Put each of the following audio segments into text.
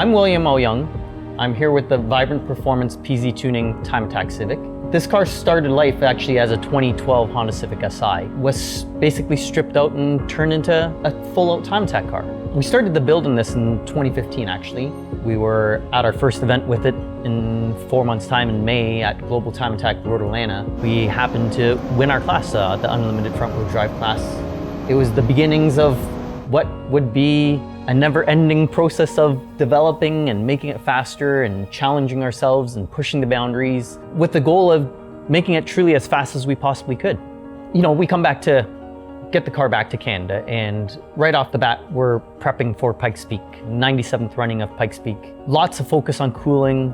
I'm William Au-Yeung. I'm here with the Vibrant Performance PZ Tuning Time Attack Civic. This car started life actually as a 2012 Honda Civic Si. Was basically stripped out and turned into a full-out time attack car. We started the build on this in 2015 actually. We were at our first event with it in 4 months' time in May at Global Time Attack Road Atlanta. We happened to win our class, the unlimited front-wheel drive class. It was the beginnings of what would be a never-ending process of developing and making it faster and challenging ourselves and pushing the boundaries with the goal of making it truly as fast as we possibly could. You know, we come back to get the car back to Canada, and right off the bat, we're prepping for Pikes Peak, 97th running of Pikes Peak. Lots of focus on cooling,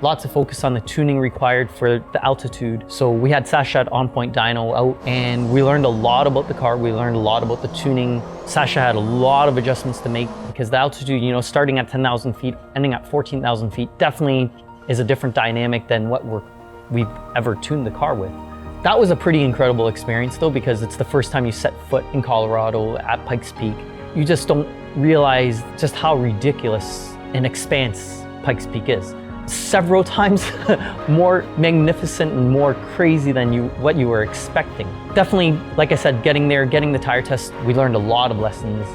lots of focus on the tuning required for the altitude. So we had Sasha at On Point Dyno out, and we learned a lot about the car. We learned a lot about the tuning. Sasha had a lot of adjustments to make because the altitude, you know, starting at 10,000 feet, ending at 14,000 feet, definitely is a different dynamic than what we've ever tuned the car with. That was a pretty incredible experience though, because it's the first time you set foot in Colorado at Pikes Peak. You just don't realize just how ridiculous an expanse Pikes Peak is. Several times more magnificent and more crazy than what you were expecting. Definitely, like I said, getting there, getting the tire test, we learned a lot of lessons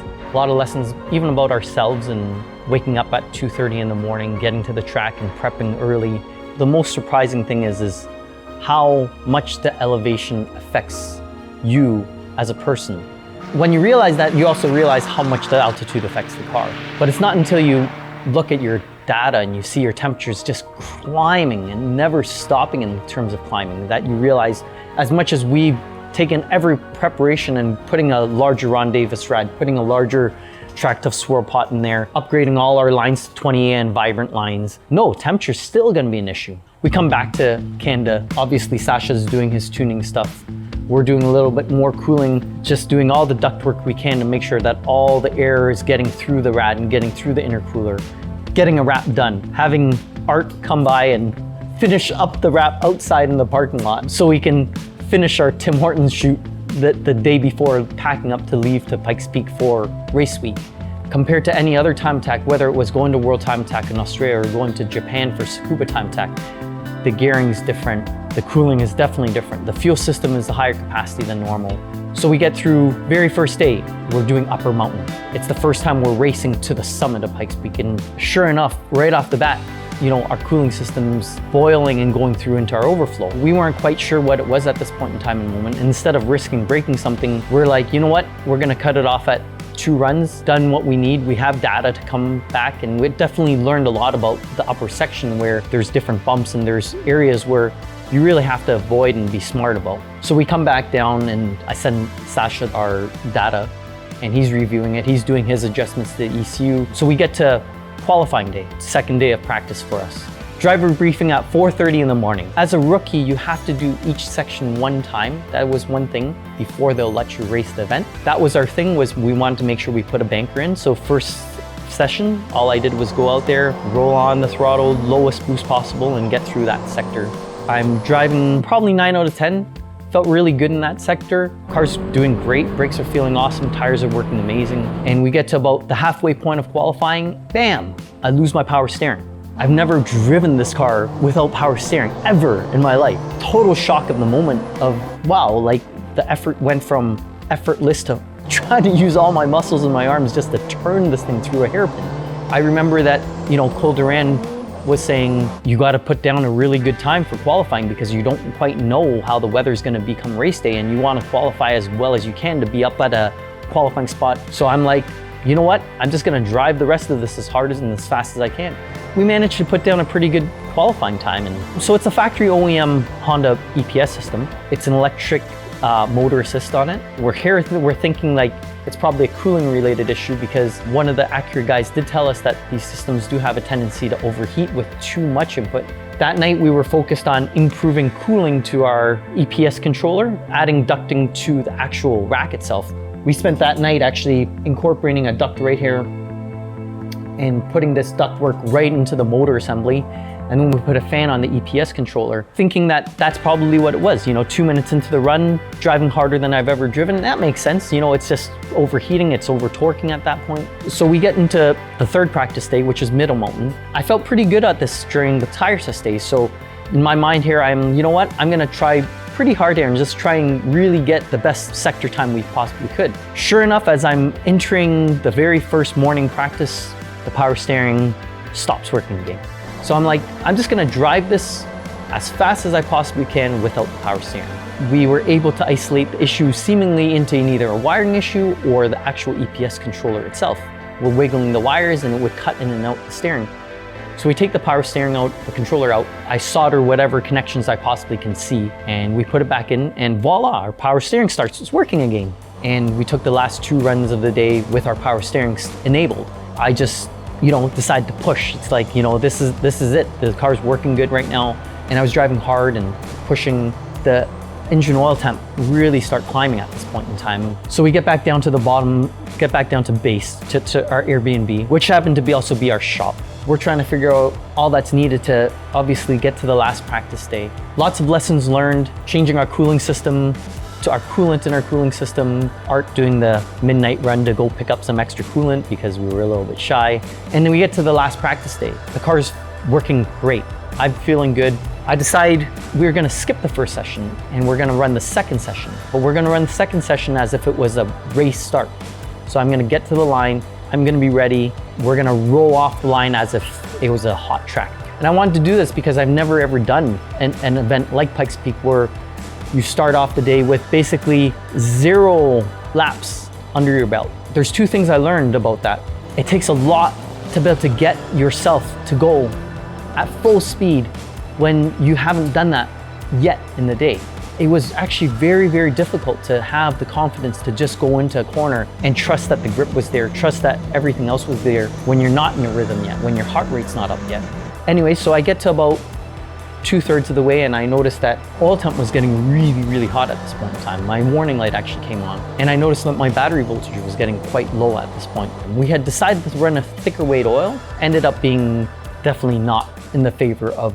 even about ourselves, and waking up at 2:30 in the morning, getting to the track and prepping early. The most surprising thing is how much the elevation affects you as a person. When you realize that, you also realize how much the altitude affects the car. But it's not until you look at your data and you see your temperatures just climbing and never stopping in terms of climbing that you realize, as much as we've taken every preparation and putting a larger Ron Davis rad, putting a larger track-tough swirl pot in there, upgrading all our lines to 20A and Vibrant lines, no, temperature's still gonna be an issue. We come back to Canada, obviously Sasha's doing his tuning stuff. We're doing a little bit more cooling, just doing all the ductwork we can to make sure that all the air is getting through the rad and getting through the intercooler. Getting a wrap done, having Art come by and finish up the wrap outside in the parking lot so we can finish our Tim Hortons shoot the day before packing up to leave to Pikes Peak for race week. Compared to any other time attack, whether it was going to World Time Attack in Australia or going to Japan for Scuba Time Attack, the gearing is different, the cooling is definitely different. The fuel system is a higher capacity than normal. So we get through very first day, we're doing upper mountain. It's the first time we're racing to the summit of Pikes Peak, and sure enough, right off the bat, you know, our cooling system's boiling and going through into our overflow. We weren't quite sure what it was at this point in time and moment. And instead of risking breaking something, we're like, you know what? We're gonna cut it off at 2 runs, done what we need. We have data to come back, and we definitely learned a lot about the upper section where there's different bumps and there's areas where you really have to avoid and be smart about. So we come back down and I send Sasha our data and he's reviewing it. He's doing his adjustments to the ECU. So we get to qualifying day, second day of practice for us. Driver briefing at 4:30 in the morning. As a rookie, you have to do each section 1 time. That was one thing before they'll let you race the event. That was our thing, was we wanted to make sure we put a banker in. So first session, all I did was go out there, roll on the throttle, lowest boost possible, and get through that sector. I'm driving probably 9 out of 10. Felt really good in that sector. Car's doing great, brakes are feeling awesome, tires are working amazing. And we get to about the halfway point of qualifying, bam, I lose my power steering. I've never driven this car without power steering, ever in my life. Total shock of the moment of, wow, like the effort went from effortless to trying to use all my muscles in my arms just to turn this thing through a hairpin. I remember that, you know, Cole Duran was saying, you got to put down a really good time for qualifying because you don't quite know how the weather's going to become race day, and you want to qualify as well as you can to be up at a qualifying spot. So I'm like, you know what? I'm just going to drive the rest of this as hard and as fast as I can. We managed to put down a pretty good qualifying time. And so it's a factory OEM Honda EPS system. It's an electric motor assist on it. We're thinking like it's probably a cooling related issue, because one of the Acura guys did tell us that these systems do have a tendency to overheat with too much input. That night we were focused on improving cooling to our EPS controller, adding ducting to the actual rack itself. We spent that night actually incorporating a duct right here and putting this ductwork right into the motor assembly And then we put a fan on the EPS controller, thinking that that's probably what it was. 2 minutes into the run, driving harder than I've ever driven. That makes sense. It's just overheating, it's over torquing at that point. So we get into the third practice day, which is Middle Mountain. I felt pretty good at this during the tire test days. So in my mind here, I'm gonna try pretty hard here and just try and really get the best sector time we possibly could. Sure enough, as I'm entering the very first morning practice, the power steering stops working again. So I'm like, I'm just gonna drive this as fast as I possibly can without the power steering. We were able to isolate the issue seemingly into either a wiring issue or the actual EPS controller itself. We're wiggling the wires and it would cut in and out the steering. So we take the power steering out, the controller out, I solder whatever connections I possibly can see, and we put it back in, and voila, our power steering starts working again. And we took the last 2 runs of the day with our power steering enabled. I just, decide to push. It's like, this is it. The car's working good right now. And I was driving hard and pushing. The engine oil temp really start climbing at this point in time. So we get back down to the bottom, get back down to base, to our Airbnb, which happened to be our shop. We're trying to figure out all that's needed to obviously get to the last practice day. Lots of lessons learned, changing our cooling system to our coolant in our cooling system. Art doing the midnight run to go pick up some extra coolant because we were a little bit shy. And then we get to the last practice day. The car's working great. I'm feeling good. I decide we're gonna skip the first session and we're gonna run the second session. But we're gonna run the second session as if it was a race start. So I'm gonna get to the line, I'm gonna be ready. We're gonna roll off the line as if it was a hot track. And I wanted to do this because I've never ever done an event like Pikes Peak where you start off the day with basically 0 laps under your belt. There's 2 things I learned about that. It takes a lot to be able to get yourself to go at full speed when you haven't done that yet in the day. It was actually very, very difficult to have the confidence to just go into a corner and trust that the grip was there, trust that everything else was there when you're not in a rhythm yet, when your heart rate's not up yet. Anyway, so I get to about 2/3 of the way and I noticed that oil temp was getting really, really hot at this point in time. My warning light actually came on and I noticed that my battery voltage was getting quite low at this point. We had decided to run a thicker weight oil, ended up being definitely not in the favor of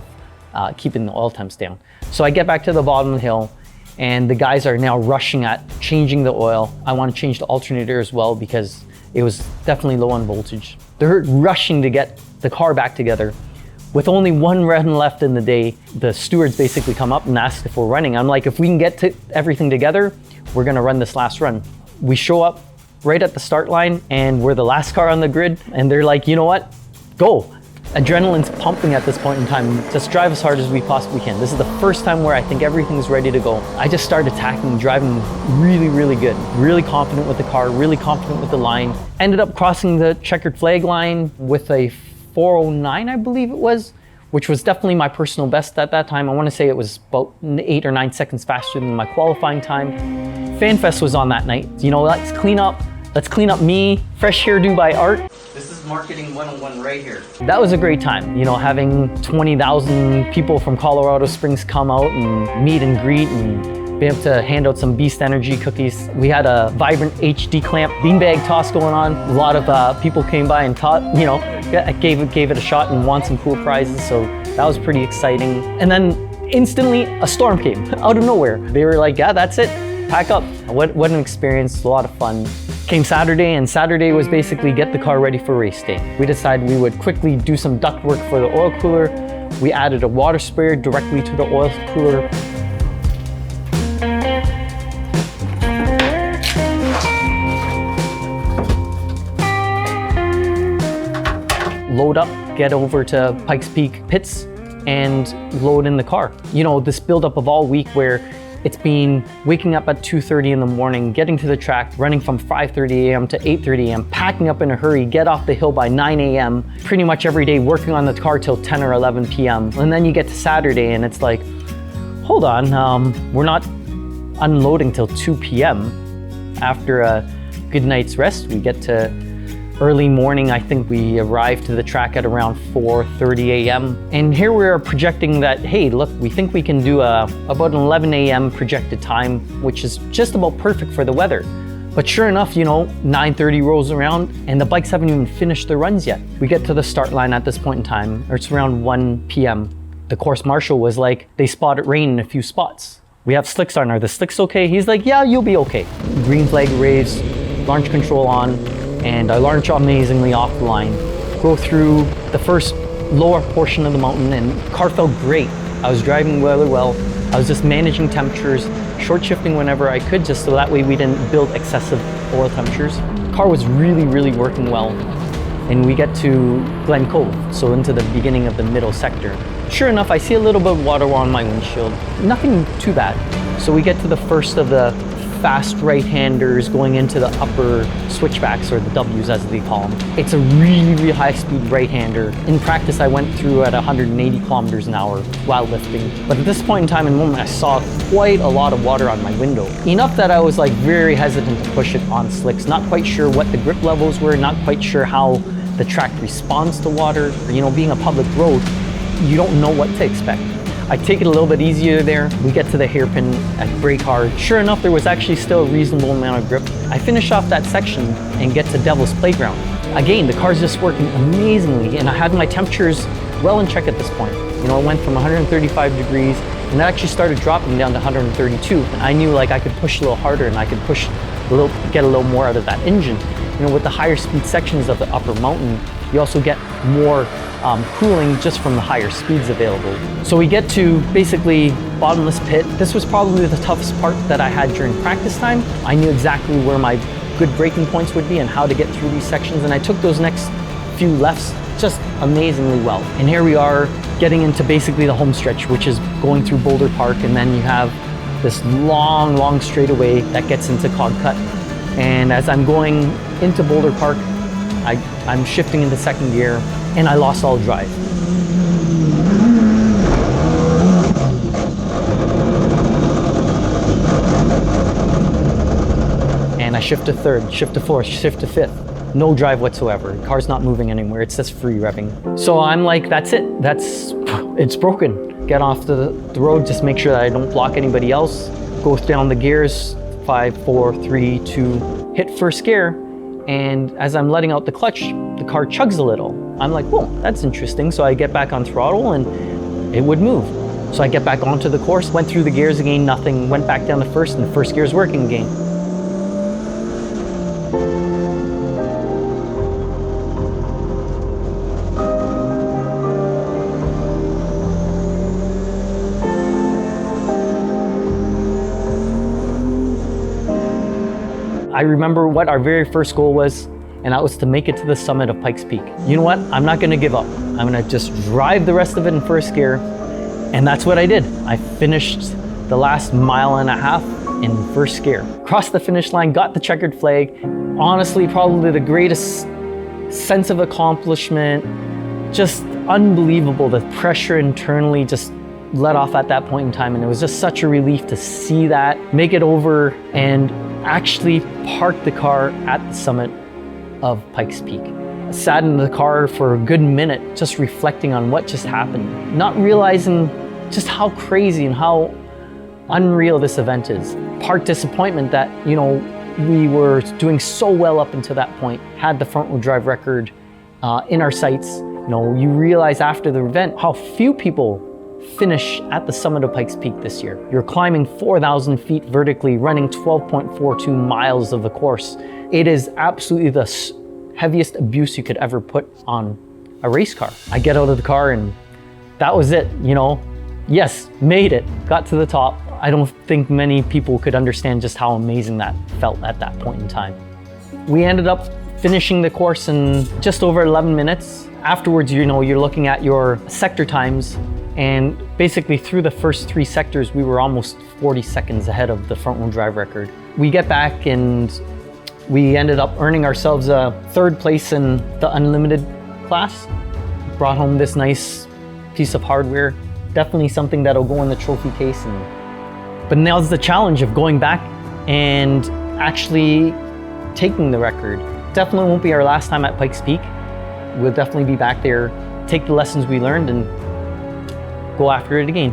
keeping the oil temps down. So I get back to the bottom of the hill and the guys are now rushing at changing the oil. I want to change the alternator as well because it was definitely low on voltage. They're rushing to get the car back together. With only 1 run left in the day, the stewards basically come up and ask if we're running. I'm like, if we can get to everything together, we're gonna run this last run. We show up right at the start line and we're the last car on the grid and they're like, you know what, go. Adrenaline's pumping at this point in time. Just drive as hard as we possibly can. This is the first time where I think everything's ready to go. I just started attacking, driving really, really good. Really confident with the car, really confident with the line. Ended up crossing the checkered flag line with a 409, I believe it was, which was definitely my personal best at that time. I want to say it was about 8 or 9 seconds faster than my qualifying time. FanFest was on that night. Let's clean up me, fresh hairdo by Art. This is marketing 101 right here. That was a great time, having 20,000 people from Colorado Springs come out and meet and greet and be able to hand out some Beast Energy cookies. We had a vibrant HD clamp beanbag toss going on. A lot of people came by and gave it a shot and won some cool prizes. So that was pretty exciting. And then instantly a storm came out of nowhere. They were like, yeah, that's it, pack up. What an experience, a lot of fun. Came Saturday, and Saturday was basically get the car ready for race day. We decided we would quickly do some duct work for the oil cooler. We added a water sprayer directly to the oil cooler. Load up, get over to Pikes Peak pits, and load in the car. This buildup of all week where it's been waking up at 2:30 in the morning, getting to the track, running from 5:30 a.m. to 8:30 a.m., packing up in a hurry, get off the hill by 9 a.m., pretty much every day working on the car till 10 or 11 p.m. And then you get to Saturday and it's like, hold on, we're not unloading till 2 p.m. After a good night's rest, we get to early morning. I think we arrived to the track at around 4:30 a.m. And here we are projecting that, hey, look, we think we can do about an 11 a.m. projected time, which is just about perfect for the weather. But sure enough, 9:30 rolls around and the bikes haven't even finished their runs yet. We get to the start line at this point in time, or it's around 1 p.m. The course marshal was like, they spotted rain in a few spots. We have slicks on. Are the slicks okay? He's like, yeah, you'll be okay. Green flag raised, launch control on, and I launch amazingly off the line. Go through the first lower portion of the mountain and the car felt great. I was driving really well. I was just managing temperatures, short shifting whenever I could, just so that way we didn't build excessive oil temperatures. The car was really, really working well. And we get to Glen Cove, so into the beginning of the middle sector. Sure enough, I see a little bit of water on my windshield. Nothing too bad. So we get to the first of the fast right-handers going into the upper switchbacks, or the W's as they call them. It's a really, really high-speed right-hander. In practice, I went through at 180 kilometers an hour while lifting. But at this point in time and moment, I saw quite a lot of water on my window. Enough that I was like very hesitant to push it on slicks. Not quite sure what the grip levels were, not quite sure how the track responds to water. Being a public road, you don't know what to expect. I take it a little bit easier there. We get to the hairpin, I brake hard. Sure enough, there was actually still a reasonable amount of grip. I finish off that section and get to Devil's Playground. Again, the car's just working amazingly, and I had my temperatures well in check at this point. It went from 135 degrees, and it actually started dropping down to 132. And I knew like I could push a little harder and I could get a little more out of that engine. With the higher speed sections of the upper mountain, you also get more cooling just from the higher speeds available. So we get to basically bottomless pit. This was probably the toughest part that I had during practice time. I knew exactly where my good braking points would be and how to get through these sections, and I took those next few lefts just amazingly well. And here we are getting into basically the home stretch, which is going through Boulder Park, and then you have this long, long straightaway that gets into Cog Cut. And as I'm going into Boulder Park, I'm shifting into second gear, and I lost all drive. And I shift to third, shift to fourth, shift to fifth. No drive whatsoever. The car's not moving anywhere. It's just free revving. So I'm like, that's it. It's broken. Get off the road, just make sure that I don't block anybody else. Go down the gears, 5, 4, 3, 2, hit first gear. And as I'm letting out the clutch, the car chugs a little. I'm like, whoa, that's interesting. So I get back on throttle and it would move. So I get back onto the course, went through the gears again, nothing, went back down to first, and the first gear is working again. I remember what our very first goal was, and that was to make it to the summit of Pikes Peak. You know what? I'm not gonna give up. I'm gonna just drive the rest of it in first gear, and that's what I did. I finished the last mile and a half in first gear. Crossed the finish line, got the checkered flag. Honestly, probably the greatest sense of accomplishment. Just unbelievable. The pressure internally just let off at that point in time, and it was just such a relief to see that, make it over, and actually park the car at the summit of Pikes Peak. I sat in the car for a good minute, just reflecting on what just happened, not realizing just how crazy and how unreal this event is. Part disappointment that, we were doing so well up until that point, had the front wheel drive record in our sights. You realize after the event how few people finish at the summit of Pikes Peak this year. You're climbing 4,000 feet vertically, running 12.42 miles of the course. It is absolutely the heaviest abuse you could ever put on a race car. I get out of the car and that was it, Yes, made it, got to the top. I don't think many people could understand just how amazing that felt at that point in time. We ended up finishing the course in just over 11 minutes. Afterwards, you're looking at your sector times, and basically through the first 3 sectors, we were almost 40 seconds ahead of the front wheel drive record. We get back and we ended up earning ourselves a 3rd place in the unlimited class. Brought home this nice piece of hardware. Definitely something that'll go in the trophy case. But now's the challenge of going back and actually taking the record. Definitely won't be our last time at Pikes Peak. We'll definitely be back there, take the lessons we learned, and go after it again.